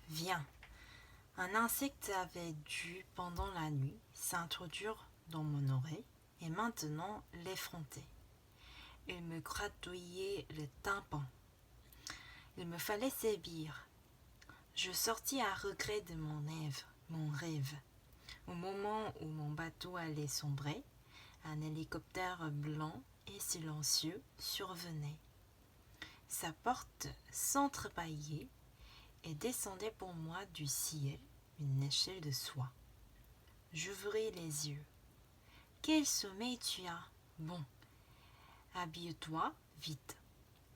Viens. Un insecte avait dû, pendant la nuit, s'introduire dans mon oreille et maintenant l'effronter. Il me gratouillait le tympan. Il me fallait sévir. Je sortis à regret de mon rêve. Au moment où mon bateau allait sombrer, un hélicoptère blanc et silencieux survenait. Sa porte s'entrebâillait et descendait pour moi du ciel une échelle de soie. J'ouvris les yeux. Quel sommeil tu as! Bon, habille-toi vite.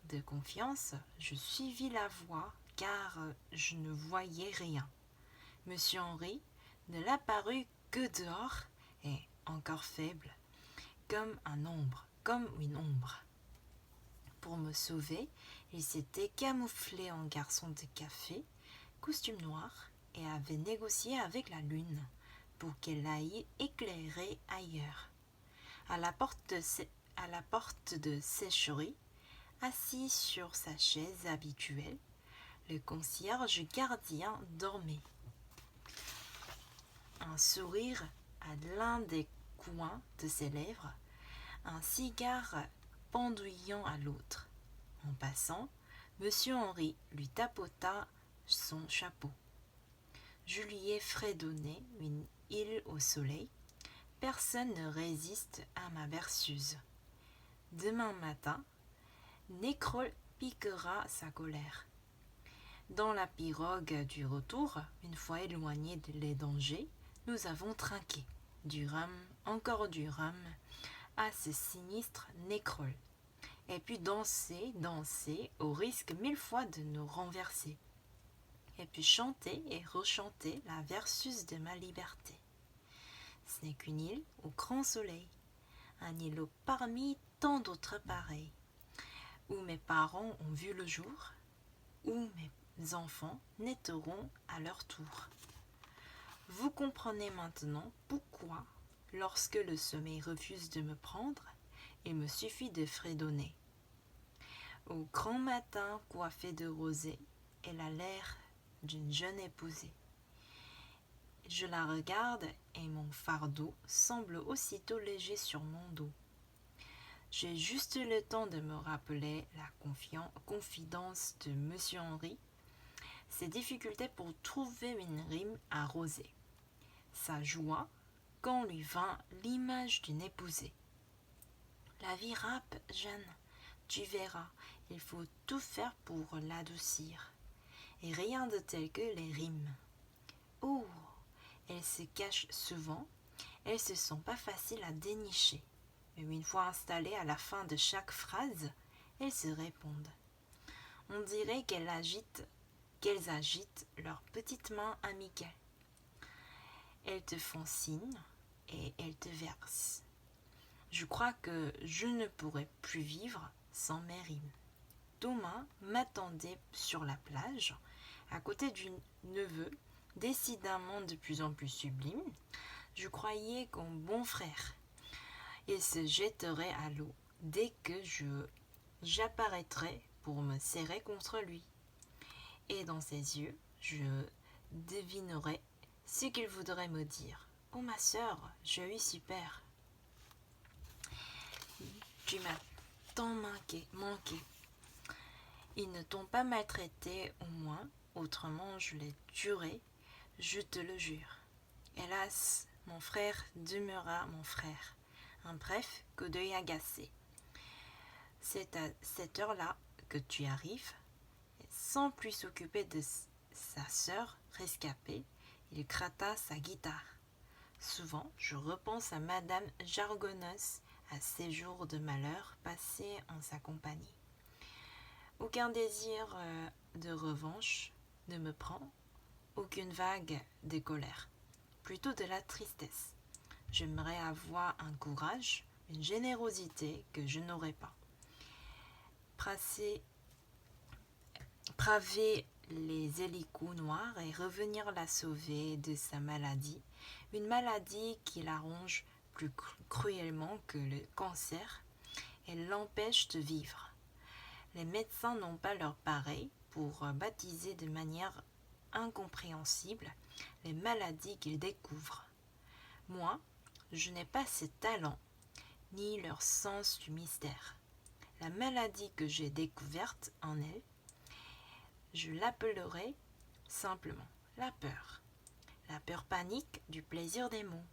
De confiance, je suivis la voie car je ne voyais rien. Monsieur Henri ne l'apparut que dehors et encore faible, comme une ombre. Pour me sauver, il s'était camouflé en garçon de café, costume noir, et avait négocié avec la lune pour qu'elle aille éclairer ailleurs. À la porte de sécherie, assis sur sa chaise habituelle, le concierge gardien dormait. Un sourire à l'un des coins de ses lèvres, un cigare pendouillant à l'autre. En passant, Monsieur Henri lui tapota son chapeau. Je lui ai fredonné une île au soleil. Personne ne résiste à ma berceuse. Demain matin, Nécrole piquera sa colère. Dans la pirogue du retour, une fois éloignés des dangers, nous avons trinqué. Du rhum, encore du rhum, à ce sinistre Nécrole. Et puis danser, au risque 1000 fois de nous renverser. Et puis chanter et rechanter la versus de ma liberté. Ce n'est qu'une île au grand soleil, un îlot parmi tant d'autres pareils, où mes parents ont vu le jour, où mes enfants naîtront à leur tour. Vous comprenez maintenant pourquoi, lorsque le sommeil refuse de me prendre, il me suffit de fredonner. Au grand matin coiffée de rosée, elle a l'air d'une jeune épousée. Je la regarde et mon fardeau semble aussitôt léger sur mon dos. J'ai juste le temps de me rappeler la confidence de Monsieur Henri, ses difficultés pour trouver une rime à rosée, sa joie quand lui vint l'image d'une épousée. La vie râpe, Jeanne, tu verras, il faut tout faire pour l'adoucir, et rien de tel que les rimes. Oh, elles se cachent souvent, elles ne sont pas faciles à dénicher, mais une fois installées à la fin de chaque phrase, elles se répondent. On dirait qu'elles agitent leurs petites mains amicales. Elles te font signe et elles te versent. Je crois que je ne pourrais plus vivre sans mes rimes. Thomas m'attendait sur la plage, à côté du neveu, décidément de plus en plus sublime. Je croyais qu'un bon frère, il se jetterait à l'eau dès que j'apparaîtrais pour me serrer contre lui. Et dans ses yeux, je devinerais ce qu'il voudrait me dire. Oh ma sœur, je suis super. Tu m'as tant manqué. Ils ne t'ont pas maltraité au moins, autrement je l'ai juré, je te le jure. Hélas, mon frère demeura mon frère. Un bref coup d'œil agacé. C'est à cette heure-là que tu arrives. Sans plus s'occuper de sa sœur rescapée, il gratta sa guitare. Souvent, je repense à Madame Jargonneuse, à ces jours de malheur passés en sa compagnie. Aucun désir de revanche ne me prend, aucune vague de colère, plutôt de la tristesse. J'aimerais avoir un courage, une générosité que je n'aurais pas. Braver les hélicos noirs et revenir la sauver de sa maladie, une maladie qui la ronge plus cruellement que le cancer et l'empêche de vivre. Les médecins n'ont pas leur pareil pour baptiser de manière incompréhensibles les maladies qu'ils découvrent. Moi, je n'ai pas ce talent, ni leur sens du mystère. La maladie que j'ai découverte en elle, je l'appellerai simplement la peur panique du plaisir des mots.